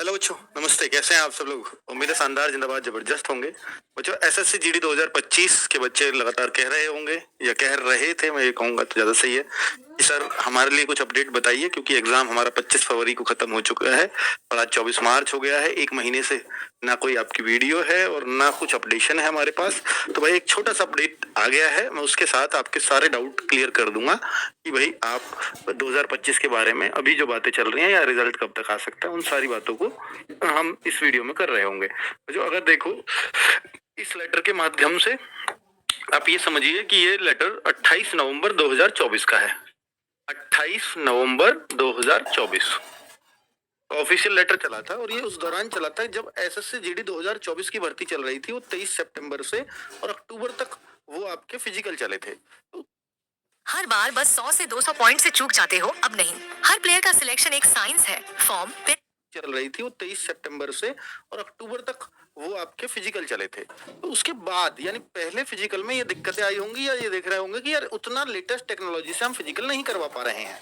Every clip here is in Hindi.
हेलो बच्चों, नमस्ते। कैसे हैं आप सब लोग? उम्मीद है शानदार, जिंदाबाद, जबरदस्त होंगे। बच्चों, एसएससी जीडी 2025 के बच्चे लगातार कह रहे होंगे या कह रहे थे, मैं ये कहूंगा तो ज्यादा सही है कि सर हमारे लिए कुछ अपडेट बताइए, क्योंकि एग्जाम हमारा 25 फरवरी को खत्म हो चुका है और आज 24 मार्च हो गया है। एक महीने से ना कोई आपकी वीडियो है और ना कुछ अपडेशन है हमारे पास। तो भाई एक छोटा सा अपडेट आ गया है, मैं उसके साथ आपके सारे डाउट क्लियर कर दूंगा कि भाई आप 2025 के बारे में अभी जो बातें चल रही हैं या रिजल्ट कब तक आ सकता है, उन सारी बातों को हम इस वीडियो में कर रहे होंगे। जो अगर देखो, इस लेटर के माध्यम से आप ये समझिए कि ये लेटर 28 नवंबर 2024 का है। 28 नवंबर 2024 ऑफिशियल लेटर चला था और ये उस दौरान चला था जब एसएससी जीडी 2024 की भर्ती चल रही थी। वो 23 सितंबर से और अक्टूबर तक वो आपके फिजिकल चले थे। हर बार बस 100 से 200 पॉइंट से चूक जाते हो, अब नहीं। हर प्लेयर का सिलेक्शन एक साइंस है। फॉर्म चल रही थी वो 23 सितंबर से और अक्टूबर तक वो आपके फिजिकल चले थे। तो उसके बाद यानी पहले फिजिकल में ये दिक्कतें आई होंगी या ये देख रहे होंगे कि यार उतना लेटेस्ट टेक्नोलॉजी से हम फिजिकल नहीं करवा पा रहे हैं,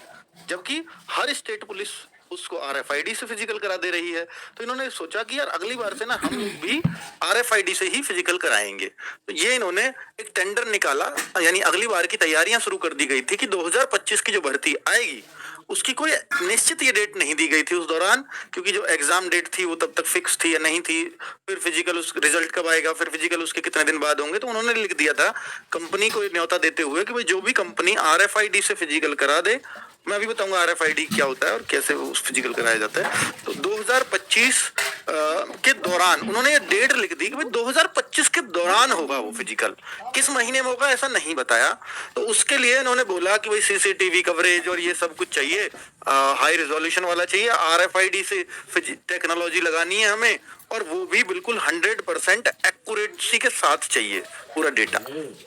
जबकि हर स्टेट पुलिस उसको आरएफआईडी से फिजिकल करा दे रही है। तो इन्होंने सोचा कि यार अगली बार से ना हम लोग भी आरएफआईडी से ही फिजिकल कराएंगे। तो ये इन्होंने एक टेंडर निकाला, यानी अगली बार की तैयारियां शुरू कर दी गई थी कि 2025 की जो भर्ती आएगी उसकी कोई निश्चित ये डेट नहीं दी गई थी उस दौरान, क्योंकि जो एग्जाम डेट थी वो तब तक फिक्स थी या नहीं थी। फिर फिजिकल उस रिजल्ट कब आएगा, फिर फिजिकल उसके कितने दिन बाद होंगे। तो उन्होंने लिख दिया था कंपनी को न्योता देते हुए कि भाई जो भी कंपनी आरएफआईडी से फिजिकल करा दे, मैं अभी बताऊंगा आरएफआईडी क्या होता है और कैसे वो फिजिकल कराया जाता है। तो 2025 के दौरान उन्होंने ये डेट लिख दी कि भाई 2025 के दौरान होगा वो फिजिकल। किस महीने में होगा ऐसा नहीं बताया। तो उसके लिए इन्होंने बोला कि भाई सीसीटीवी कवरेज और ये सब कुछ चाहिए, हाई रेजोल्यूशन वाला चाहिए, आरएफआईडी से टेक्नोलॉजी लगानी है हमें, और वो भी बिल्कुल 100% एक्यूरेसी के साथ चाहिए पूरा डेटा।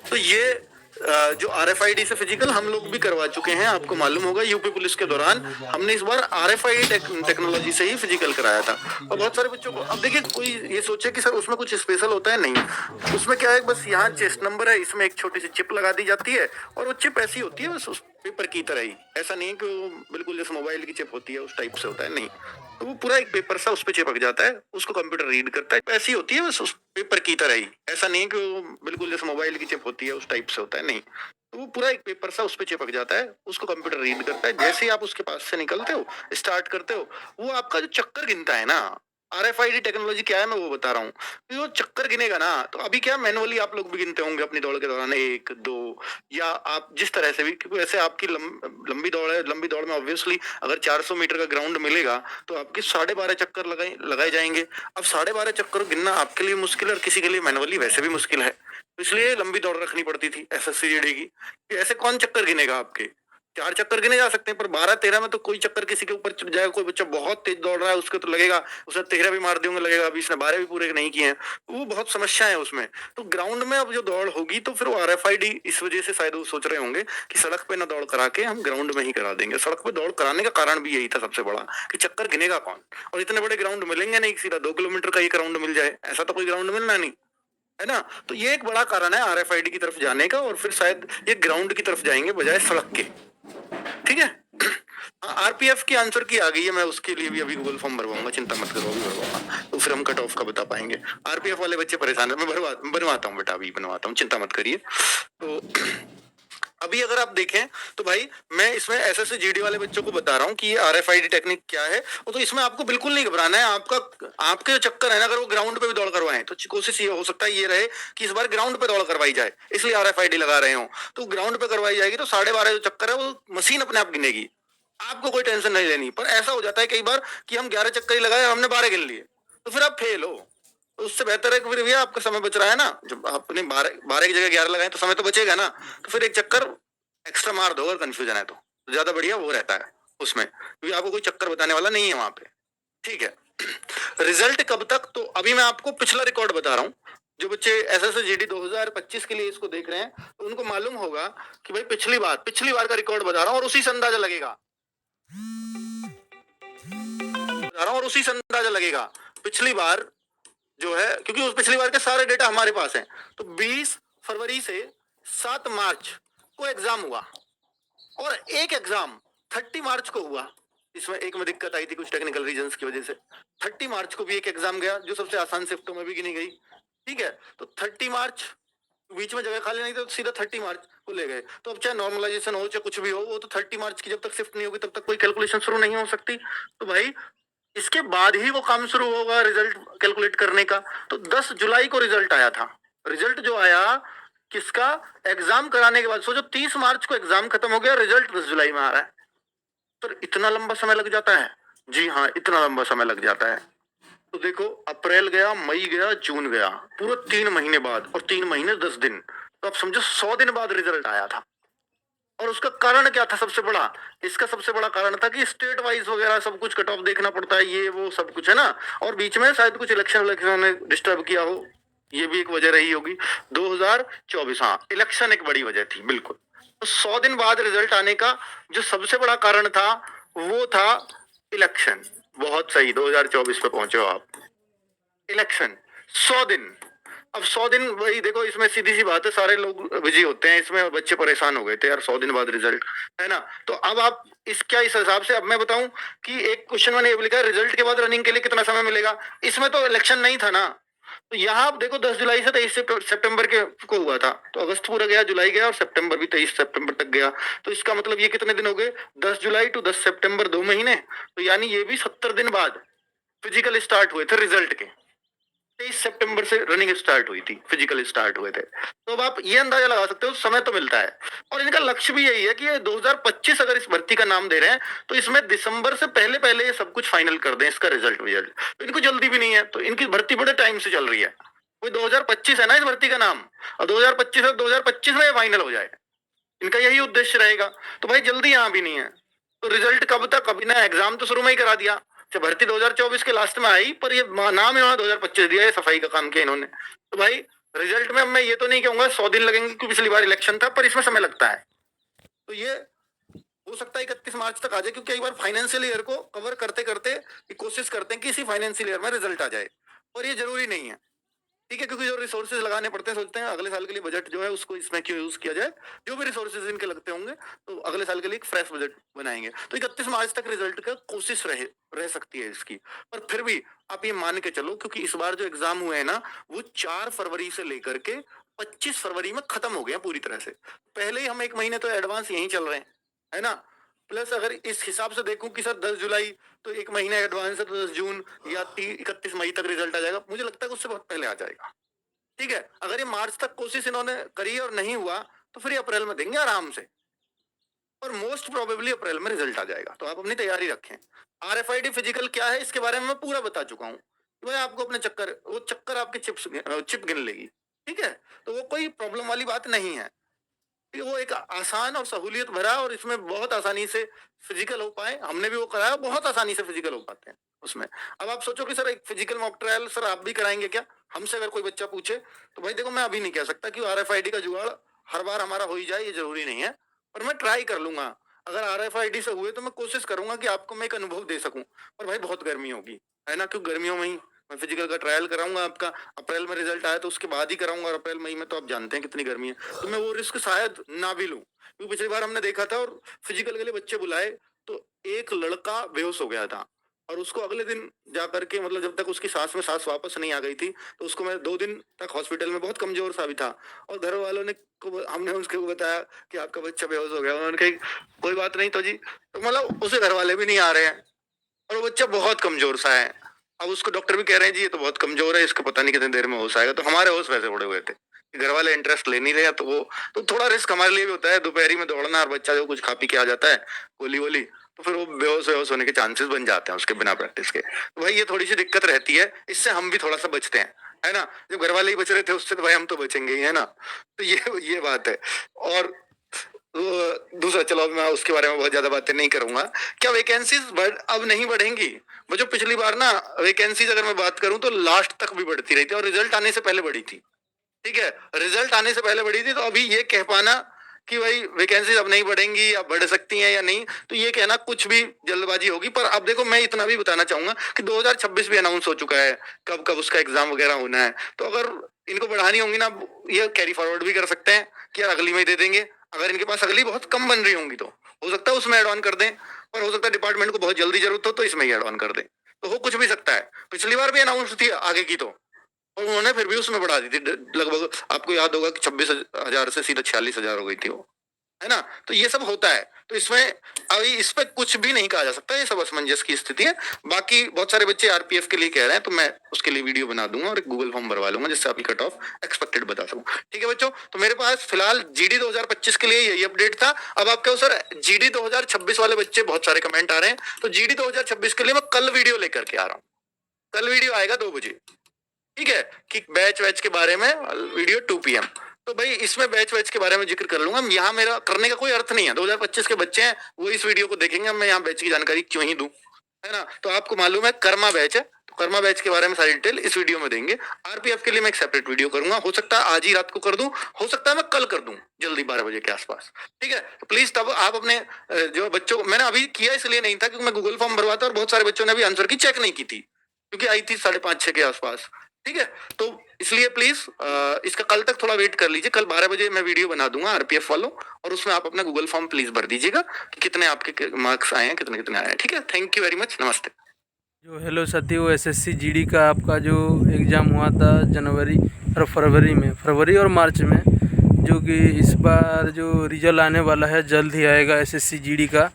तो ये जो आरएफआईडी से फिजिकल हम लोग भी करवा चुके हैं, आपको मालूम होगा यूपी पुलिस के दौरान हमने इस बार आरएफआईडी टेक्नोलॉजी से ही फिजिकल कराया था। और बहुत सारे बच्चों को अब देखिए, कोई ये सोचे कि सर उसमें कुछ स्पेशल होता है, नहीं। उसमें क्या है, बस यहाँ चेस्ट नंबर है, इसमें एक छोटी सी चिप लगा दी जाती है और वो चिप ऐसी होती है बस उस पेपर की तरह ही। ऐसा नहीं है कि वो बिल्कुल जैसे मोबाइल की चिप होती है उस टाइप से होता है, नहीं। तो वो पूरा एक पेपर सा उस पर चिपक जाता है, उसको कंप्यूटर रीड करता है, ऐसी होती है बस उस पेपर की तरह ही। ऐसा नहीं कि वो बिल्कुल जैसे मोबाइल की चिप होती है उस टाइप से होता है, नहीं। तो वो पूरा एक पेपर सा उस पर चिपक जाता है, उसको कंप्यूटर रीड करता है। जैसे ही आप उसके पास से निकलते हो, स्टार्ट करते हो, वो आपका जो चक्कर गिनता है ना, आरएफआईडी टेक्नोलॉजी क्या है मैं वो बता रहा हूँ। वो चक्कर गिनेगा ना, तो अभी क्या मैनुअली आप लोग भी गिनते होंगे अपनी दौड़ के दौरान, 1 2, या आप जिस तरह से भी, क्योंकि वैसे आपकी लंबी दौड़ है, लंबी दौड़ में ऑब्वियसली अगर 400 मीटर का ग्राउंड मिलेगा तो आपके 12.5 चक्कर लगाए जाएंगे। अब 12.5 चक्कर गिनना आपके लिए मुश्किल है और किसी के लिए मैनुअली वैसे भी मुश्किल है। तो इसलिए लंबी दौड़ रखनी पड़ती थी एसएससी जीडी की। ऐसे कौन चक्कर गिनेगा? आपके 4 चक्कर गिने जा सकते हैं, पर 12-13 में तो कोई चक्कर किसी के ऊपर चढ़ जाएगा। कोई बच्चा बहुत तेज दौड़ रहा है, उसको तो लगेगा उसने 13 भी मार देंगे, लगेगा अभी इसने 12 भी पूरे नहीं किए हैं। वो बहुत समस्या है उसमें। तो ग्राउंड में अब जो दौड़ होगी तो फिर वो आरएफआईडी, इस वजह से शायद वो सोच रहे होंगे कि सड़क पे ना दौड़ करा के हम ग्राउंड में ही करा देंगे। सड़क पे दौड़ कराने का कारण भी यही था सबसे बड़ा, कि चक्कर गिनेगा कौन, और इतने बड़े ग्राउंड मिलेंगे नहीं, सीधा 2 किलोमीटर का ये ग्राउंड मिल जाए, ऐसा तो कोई ग्राउंड मिलना नहीं है ना। तो ये एक बड़ा कारण है आरएफआईडी की तरफ जाने का, और फिर शायद ये ग्राउंड की तरफ जाएंगे बजाय सड़क के। ठीक है। आरपीएफ की आंसर की आ गई है, मैं उसके लिए भी अभी गूगल फॉर्म भरवाऊंगा, चिंता मत करो, अभी भरवाऊंगा, तो फिर हम कट ऑफ का बता पाएंगे। आरपीएफ वाले बच्चे परेशान है, मैं बनवाता हूँ बेटा, अभी बनवाता हूँ, चिंता मत करिए। तो अभी अगर आप देखें तो भाई मैं इसमें एसएससी जीडी वाले बच्चों को बता रहा हूँ कि ये आरएफआईडी टेक्निक क्या है। तो इसमें आपको बिल्कुल नहीं घबराना है। आपके जो चक्कर है ना, अगर वो ग्राउंड पे भी दौड़ करवाएं तो कोशिश ये हो सकता है ये रहे कि इस बार ग्राउंड पे दौड़ करवाई जाए, इसलिए आरएफआईडी लगा रहे हो। तो ग्राउंड पे करवाई जाएगी तो 12.5 जो चक्कर है वो मशीन अपने आप गिनेगी, आपको कोई टेंशन नहीं लेनी। पर ऐसा हो जाता है कई बार कि हम 11 चक्कर ही लगाए, हमने 12 गिन लिए, तो फिर आप फेल हो। तो उससे बेहतर है कि फिर भैया आपका समय बच रहा है ना, जब आपने 12 की जगह 11 लगाए तो समय तो बचेगा ना, तो फिर एक चक्कर एक्स्ट्रा मार दो अगर कंफ्यूजन है तो ज्यादा बढ़िया वो रहता है उसमें, क्योंकि आपको कोई चक्कर बताने वाला नहीं है वहां पे। ठीक है। रिजल्ट कब तक? तो अभी मैं आपको पिछला रिकॉर्ड बता रहा हूँ। जो बच्चे एसएससी जीडी 2025 के लिए इसको देख रहे हैं तो उनको मालूम होगा कि भाई पिछली बार का रिकॉर्ड बता रहा हूँ, और उसी से अंदाजा लगेगा पिछली बार जो है, क्योंकि उस पिछली बार के सारे डेटा हमारे पास हैं। तो 20 फरवरी से 7 मार्च को एग्जाम हुआ और एक एग्जाम 30 मार्च को हुआ। इसमें एक में दिक्कत आई थी कुछ टेक्निकल रीजंस की वजह से। 30 मार्च को भी एक एग्जाम गया जो सबसे आसान शिफ्टों में भी गिनी गई। ठीक है, तो 30 मार्च बीच में जगह खाली नहीं तो सीधा 30 मार्च को ले गए। तो अब चाहे नॉर्मलाइजेशन हो चाहे कुछ भी हो, वो तो 30 मार्च की जब तक शिफ्ट नहीं होगी तब तक कोई कैलकुलेशन शुरू नहीं हो सकती। तो भाई इसके बाद ही वो काम शुरू होगा रिजल्ट कैलकुलेट करने का। तो 10 जुलाई को रिजल्ट आया था। रिजल्ट जो आया किसका, एग्जाम कराने के बाद। सोचो 30 मार्च को एग्जाम खत्म हो गया, रिजल्ट 10 जुलाई में आ रहा है। तो इतना लंबा समय लग जाता है। जी हाँ, इतना लंबा समय लग जाता है। तो देखो अप्रैल गया, मई गया, जून गया, पूरे 3 महीने बाद, और 3 महीने 10 दिन, तो आप समझो 100 दिन बाद रिजल्ट आया था। और उसका कारण क्या था सबसे बड़ा, इसका सबसे बड़ा कारण था कि स्टेट वाइज वगैरह सब कुछ कट ऑफ देखना पड़ता है, ये वो सब कुछ है ना। और बीच में शायद कुछ इलेक्शन ने डिस्टर्ब किया हो, ये भी एक वजह रही होगी। 2024, हाँ, इलेक्शन एक बड़ी वजह थी बिल्कुल। तो 100 दिन बाद रिजल्ट आने का जो सबसे बड़ा कारण था वो था इलेक्शन। बहुत सही, 2024 पे पहुंचे हो आप। इलेक्शन 100 दिन। अब 100 दिन, वही देखो इसमें सीधी सी बात है, सारे लोग बिजी होते हैं इसमें, और बच्चे परेशान हो गए थे यार 100 दिन बाद रिजल्ट, है ना। तो अब आप इस हिसाब से, अब मैं बताऊं कि एक क्वेश्चन मैंने ये भी लिखा है, रिजल्ट के बाद रनिंग के लिए कितना समय मिलेगा। इसमें तो इलेक्शन नहीं था ना। तो यहाँ आप देखो 10 जुलाई से 23 सितंबर के को हुआ था, तो अगस्त पूरा गया, जुलाई गया, और सितंबर भी 23 सितंबर तक गया। तो इसका मतलब ये कितने दिन हो गए, 10 जुलाई टू 10 सितंबर, 2 महीने। तो यानी ये भी 70 दिन बाद फिजिकल स्टार्ट हुए थे रिजल्ट के। 23 सितंबर से रनिंग स्टार्ट हुई थी, फिजिकल स्टार्ट हुए थे। तो अब आप ये अंदाजा लगा सकते हो समय तो मिलता है। और इनका लक्ष्य भी यही है कि 2025 अगर इस भर्ती का नाम दे रहे हैं तो इसमें दिसंबर से पहले पहले ये सब कुछ फाइनल कर दें, इसका रिजल्ट। तो इनको जल्दी भी नहीं है, तो इनकी भर्ती बड़े टाइम से चल रही है। कोई 2025 है ना इस भर्ती का नाम, और 2025 में फाइनल हो जाए, इनका यही उद्देश्य रहेगा। तो भाई जल्दी यहाँ भी नहीं है। तो रिजल्ट कब तक, अभी ना एग्जाम तो शुरू में ही करा दिया, भर्ती 2024 के लास्ट में आई, पर ये नाम इन्होंने 2025 दिया, ये सफाई का काम किया इन्होंने। तो भाई रिजल्ट में मैं ये तो नहीं कहूंगा 100 दिन लगेंगे, क्योंकि पिछली बार इलेक्शन था, पर इसमें समय लगता है। तो ये हो सकता है 31 मार्च तक आ जाए, क्योंकि एक बार फाइनेंशियल ईयर को कवर करते करते कोशिश करते हैं कि इसी फाइनेंशियल ईयर में रिजल्ट आ जाए, और ये जरूरी नहीं है। ठीक है, क्योंकि जो रिसोर्सेज लगाने पड़ते हैं, सोचते हैं अगले साल के लिए बजट जो है उसको इसमें क्यों यूज किया जाए, जो भी रिसोर्सेज इनके लगते होंगे तो अगले साल के लिए एक फ्रेश बजट बनाएंगे। तो 31 मार्च तक रिजल्ट का कोशिश रह सकती है इसकी। पर फिर भी आप ये मान के चलो, क्योंकि इस बार जो एग्जाम हुए हैं ना, वो 4 फरवरी से लेकर के 25 फरवरी में खत्म हो गए पूरी तरह से। पहले ही हम 1 महीने तो एडवांस यहीं चल रहे हैं, है ना। प्लस अगर इस हिसाब से देखूं कि सर 10 जुलाई तो 1 महीना एडवांस है, तो 10 जून या 31 मई तक रिजल्ट आ जाएगा, मुझे लगता है कि उससे बहुत पहले आ जाएगा। ठीक है, अगर ये मार्च तक कोशिश इन्होंने करी और नहीं हुआ तो फिर ये अप्रैल में देंगे आराम से, और मोस्ट प्रोबेबली अप्रैल में रिजल्ट आ जाएगा। तो आप अपनी तैयारी रखें। RFID फिजिकल क्या है इसके बारे में मैं पूरा बता चुका हूँ। मैं आपको अपने वो चक्कर आपके चिप गिन लेगी। ठीक है, तो वो कोई प्रॉब्लम वाली बात नहीं है। वो एक आसान और सहूलियत भरा, और इसमें बहुत आसानी से फिजिकल हो पाए, हमने भी वो कराया, बहुत आसानी से फिजिकल हो पाते हैं उसमें। अब आप सोचो कि सर एक फिजिकल मॉक ट्रायल सर आप भी कराएंगे क्या, हमसे अगर कोई बच्चा पूछे, तो भाई देखो मैं अभी नहीं कह सकता कि RFID का जुगाड़ हर बार हमारा हो ही जाए, ये जरूरी नहीं है, पर मैं ट्राई कर लूंगा। अगर RFID से हुए तो मैं कोशिश करूंगा कि आपको मैं एक अनुभव दे सकूं। पर भाई बहुत गर्मी होगी, है ना, क्योंकि गर्मियों में ही मैं फिजिकल का ट्रायल कराऊंगा आपका। अप्रैल में रिजल्ट आया तो उसके बाद ही कराऊंगा, और अप्रैल मई में तो आप जानते हैं कितनी गर्मी है। तो मैं वो रिस्क शायद ना भी लूं, क्योंकि पिछली बार हमने देखा था और फिजिकल के लिए बच्चे बुलाए तो एक लड़का बेहोश हो गया था, और उसको अगले दिन जाकर के, मतलब जब तक उसकी सांस में सांस वापस नहीं आ गई थी, तो उसको मैं 2 दिन तक हॉस्पिटल में, बहुत कमजोर सा भी था, और घर वालों ने हमने उसके को बताया कि आपका बच्चा बेहोश हो गया। उन्होंने कहा कोई बात नहीं तो जी, तो मतलब उसे घर वाले भी नहीं आ रहे हैं, और वो बच्चा बहुत कमजोर सा है। अब उसको डॉक्टर भी कह रहे हैं जी ये तो बहुत कमजोर है, इसको पता नहीं कितनी देर में होश आएगा। तो हमारे होश वैसे उड़े हुए थे, घर वाले इंटरेस्ट ले नहीं रहे, तो वो तो थोड़ा रिस्क हमारे लिए भी होता है, दोपहरी में दौड़ना, और बच्चा जो कुछ खा पी के आ जाता है गोली वोली, तो फिर वो बेहोश होने के चांसेस बन जाते हैं उसके बिना प्रैक्टिस के। तो भाई ये थोड़ी सी दिक्कत रहती है, इससे हम भी थोड़ा सा बचते हैं, है ना। जब घर वाले ही बच रहे थे उससे, तो भाई हम तो बचेंगे ही, है ना। तो ये बात है। और दूसरा, चलो अब मैं उसके बारे में बहुत ज्यादा बातें नहीं करूंगा। क्या वैकेंसीज अब नहीं बढ़ेंगी? वो जो पिछली बार ना वैकेंसीज, अगर मैं बात करूं तो लास्ट तक भी बढ़ती रही थी, और रिजल्ट आने से पहले बढ़ी थी। ठीक है, रिजल्ट आने से पहले बढ़ी थी। तो अभी ये कह पाना कि भाई वैकेंसीज अब नहीं बढ़ेंगी या बढ़ सकती हैं या नहीं, तो ये कहना कुछ भी जल्दबाजी होगी। पर अब देखो मैं इतना भी बताना चाहूंगा कि 2026 भी अनाउंस हो चुका है, कब कब उसका एग्जाम वगैरह होना है। तो अगर इनको बढ़ानी होंगी ना, ये कैरी फॉरवर्ड भी कर सकते हैं कि यार अगली में दे देंगे, अगर इनके पास अगली बहुत कम बन रही होंगी तो हो सकता है उसमें एड ऑन कर दें, और हो सकता है डिपार्टमेंट को बहुत जल्दी जरूरत हो तो इसमें ही एड ऑन कर दें, तो हो कुछ भी सकता है। पिछली बार भी अनाउंस थी आगे की तो, और उन्होंने फिर भी उसमें बढ़ा दी थी, लगभग आपको याद होगा कि 26,000 से सीधा 46,000 हो गई थी वो, है ना। तो ये सब होता है, तो इसमें अभी इस पे कुछ भी नहीं कहा जा सकता, ये सब असमंजस की स्थिति है। बाकी बहुत सारे बच्चे आरपीएफ के लिए कह रहे हैं, तो मैं उसके लिए वीडियो बना दूंगा और एक गूगल फॉर्म भरवा लूंगा जिससे आपकी कट ऑफ एक्सपेक्टेड बता सकूं। ठीक है बच्चों, तो मेरे पास फिलहाल जीडी 2025 के लिए यही अपडेट था। अब आप कहो सर जीडी 2026 वाले बच्चे बहुत सारे कमेंट आ रहे हैं, तो जीडी 2026 के लिए मैं कल वीडियो लेकर के आ रहा हूँ। कल वीडियो आएगा 2 बजे, ठीक है, कि बैच वैच के बारे में वीडियो 2 PM। तो भाई इसमें बैच वैच के बारे में जिक्र कर लूंगा, यहाँ मेरा करने का कोई अर्थ नहीं है। 2025 के बच्चे हैं वो इस वीडियो को देखेंगे, मैं यहाँ बैच की जानकारी क्यों ही दूं, है ना। तो आपको मालूम है कर्मा बैच है, तो कर्मा बैच के बारे में सारी डिटेल इस वीडियो में देंगे। आरपीएफ के लिए मैं एक सेपरेट वीडियो करूंगा, हो सकता है आज ही रात को कर दूं, हो सकता है मैं कल कर दूं जल्दी 12 बजे के आसपास, ठीक है। तो प्लीज तब आप अपने जो बच्चों को, मैंने अभी किया इसलिए नहीं था क्योंकि मैं गूगल फॉर्म भरवाता और बहुत सारे बच्चों ने अभी आंसर की चेक नहीं की थी क्योंकि आई थी 5:30-6 के आसपास, ठीक है। तो इसलिए प्लीज इसका कल तक थोड़ा वेट कर लीजिए, कल 12 बजे मैं वीडियो बना दूंगा आरपीएफ वालों, और उसमें आप अपना गूगल फॉर्म प्लीज भर दीजिएगा कि कितने आपके मार्क्स आए हैं, कितने कितने आए हैं, ठीक है। थैंक यू वेरी मच, नमस्ते। जो हेलो साथियों, एसएससी जीडी का आपका जो एग्ज़ाम हुआ था जनवरी और फरवरी और मार्च में, जो कि इस बार जो रिजल्ट आने वाला है जल्द ही आएगा एसएससी जीडी का।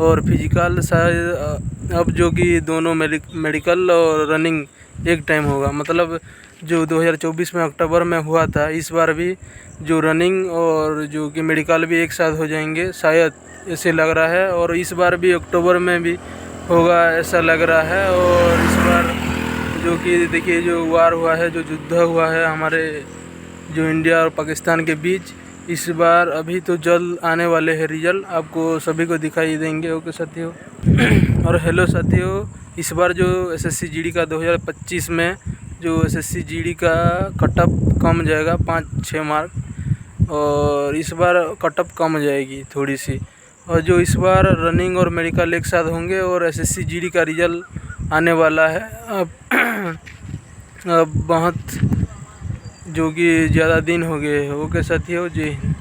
और फिजिकल शायद अब जो कि दोनों मेडिकल और रनिंग एक टाइम होगा, मतलब जो 2024 में अक्टूबर में हुआ था, इस बार भी जो रनिंग और जो कि मेडिकल भी एक साथ हो जाएंगे शायद, ऐसे लग रहा है। और इस बार भी अक्टूबर में भी होगा ऐसा लग रहा है। और इस बार जो कि देखिए जो वार हुआ है, जो युद्ध हुआ है हमारे जो इंडिया और पाकिस्तान के बीच, इस बार अभी तो जल्द आने वाले हैं रिजल्ट, आपको सभी को दिखाई देंगे। ओके साथियों। और हेलो साथियों, इस बार जो एसएससी जीडी का 2025 में जो एसएससी जीडी का कटअप कम जाएगा 5-6 मार्क, और इस बार कटअप कम जाएगी थोड़ी सी। और जो इस बार रनिंग और मेडिकल एक साथ होंगे और एसएससी जीडी का रिजल्ट आने वाला है। अब बहुत जो कि ज़्यादा दिन हो गए। ओके साथियों, जय हिंद।